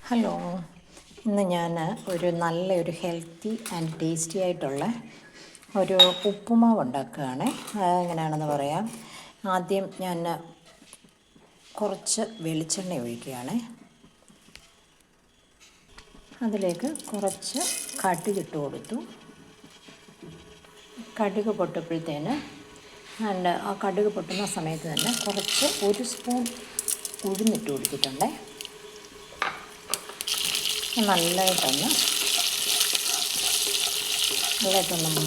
Hello, ഇന്ന് ഞാൻ ഒരു നല്ലൊരു ഹെൽത്തി ആൻഡ് ടേസ്റ്റി ആയിട്ടുള്ള ഒരു ഉപ്പുമാവ് ഉണ്ടാക്കുകയാണ്. എങ്ങനെയാണെന്ന് പറയാം. ആദ്യം ഞാൻ കുറച്ച് വെളിച്ചെണ്ണ ഒഴിക്കുകയാണ്. അതിലേക്ക് കുറച്ച് കടുകിട്ട് കൊടുത്തു. കടുക് പൊട്ടപ്പോഴത്തേന് ആ കടുക് പൊട്ടുന്ന സമയത്ത് തന്നെ കുറച്ച് 1 സ്പൂൺ ഉഴുന്നിട്ട് കൊടുത്തിട്ടുണ്ട്. നല്ലതായിട്ടൊന്ന്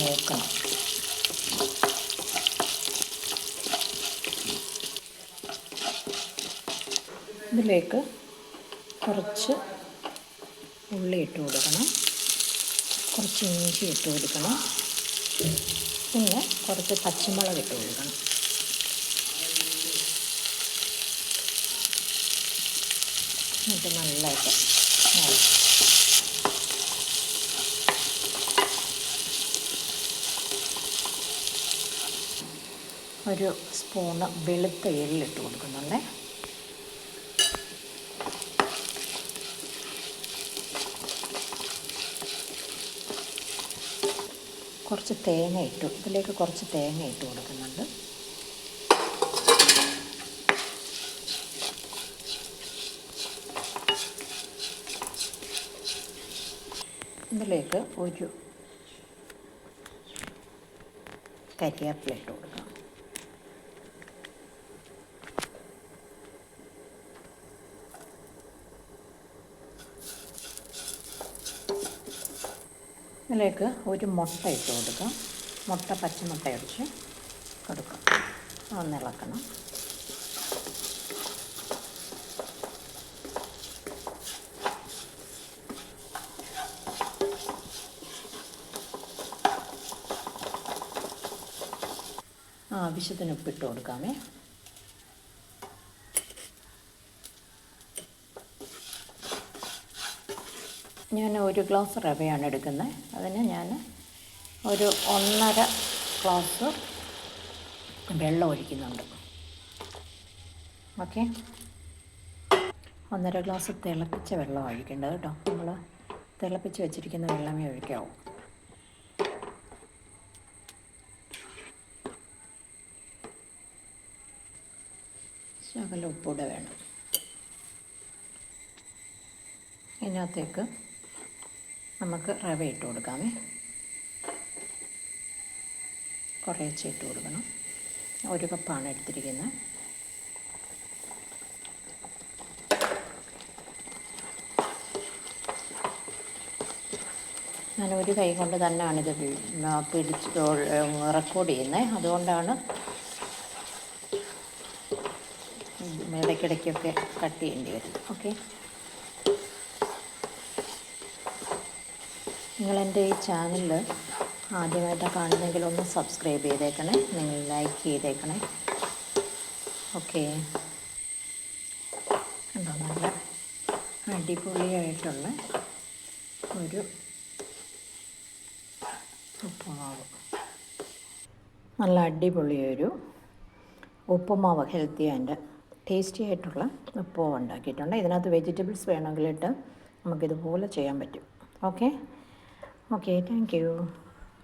മൂക്കണം. ഇതിലേക്ക് കുറച്ച് ഉള്ളി ഇട്ട് കൊടുക്കണം, കുറച്ച് ഇഞ്ചി ഇട്ട് കൊടുക്കണം, പിന്നെ കുറച്ച് പച്ചമുളക് ഇട്ട് കൊടുക്കണം. എന്നിട്ട് നല്ലതായിട്ട് ഒരു സ്പൂണ് വെളുത്ത എള്ളിട്ട് കൊടുക്കുന്നുണ്ട്. കുറച്ച് ഇതിലേക്ക് കുറച്ച് തേങ്ങ ഇട്ട് കൊടുക്കുന്നുണ്ട്. ഇതിലേക്ക് ഒരു കരിവേപ്പില ഇട്ട് കൊടുക്കാം. ഇതിലേക്ക് ഒരു മുട്ട ഇട്ട് കൊടുക്കാം. പച്ചമുട്ട അടിച്ച് കൊടുക്കാം. ഒന്ന് ഇളക്കണം. ആവശ്യത്തിന് ഉപ്പിട്ട് കൊടുക്കാമേ. ഞാൻ 1 ഗ്ലാസ് റവയാണ് എടുക്കുന്നത്. അതിന് ഞാൻ ഒരു 1.5 ഗ്ലാസ് വെള്ളം ഒഴിക്കുന്നുണ്ട്. ഓക്കെ, 1.5 ഗ്ലാസ് തിളപ്പിച്ച വെള്ളം ഒഴിക്കേണ്ടത് കേട്ടോ. നമ്മൾ തിളപ്പിച്ച് വെച്ചിരിക്കുന്ന വെള്ളമേ ഒഴിക്കാവൂ. ശകലം ഉപ്പൂടെ വേണം. ഇതിനകത്തേക്ക് നമുക്ക് റവ ഇട്ട് കൊടുക്കാമേ. കുറേശ്ശെ ഇട്ട് കൊടുക്കണം. 1 കപ്പാണ് എടുത്തിരിക്കുന്നത്. ഞാൻ ഒരു കൈ കൊണ്ട് തന്നെയാണിത് റെക്കോർഡ് ചെയ്യുന്നത്. അതുകൊണ്ടാണ് ഇടയ്ക്കിടയ്ക്കൊക്കെ കട്ട് ചെയ്യേണ്ടി വരുന്നത്. ഓക്കെ, നിങ്ങളെൻ്റെ ഈ ചാനൽ ആദ്യമായിട്ടാണ് കാണുന്നെങ്കിൽ ഒന്ന് സബ്സ്ക്രൈബ് ചെയ്തേക്കണേ, നിങ്ങൾ ലൈക്ക് ചെയ്തേക്കണേ. ഓക്കെ, കണ്ടോ, നല്ല അടിപൊളിയായിട്ടുള്ള ഒരു ഉപ്പുമാവ്. നല്ല അടിപൊളിയൊരു ഉപ്പുമാവ്, ഹെൽത്തി ആൻഡ് ടേസ്റ്റി ആയിട്ടുള്ള ഉപ്പുമാവ് ഉണ്ടാക്കിയിട്ടുണ്ട്. ഇതിനകത്ത് വെജിറ്റബിൾസ് വേണമെങ്കിലിട്ട് നമുക്കിതുപോലെ ചെയ്യാൻ പറ്റും. Okay, thank you.